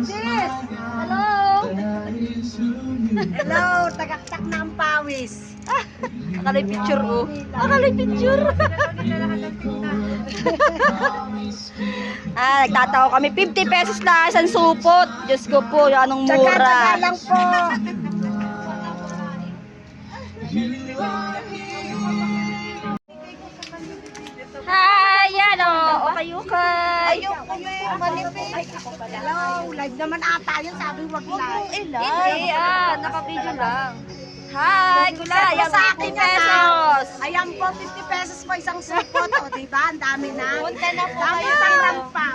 Sis! Hello! Hello! Tagaktak na ang pawis. Akala yung picture oh. Akala yung picture. Nagtatawa kami. 50 pesos lang isang supot. Diyos ko po, anong mura. Tsaga lang po. Hi, yan o. Okay. Ayoko yung manipis. Hello, live naman ata yun. Sabi wag live. Hindi naka-video lang. Hi, gulay. Ayan, Sa 50 akin pesos. Ayan po, 50 pesos po isang supot. O, diba? Ang dami na. Punta na po Dami kayo. pang rampa.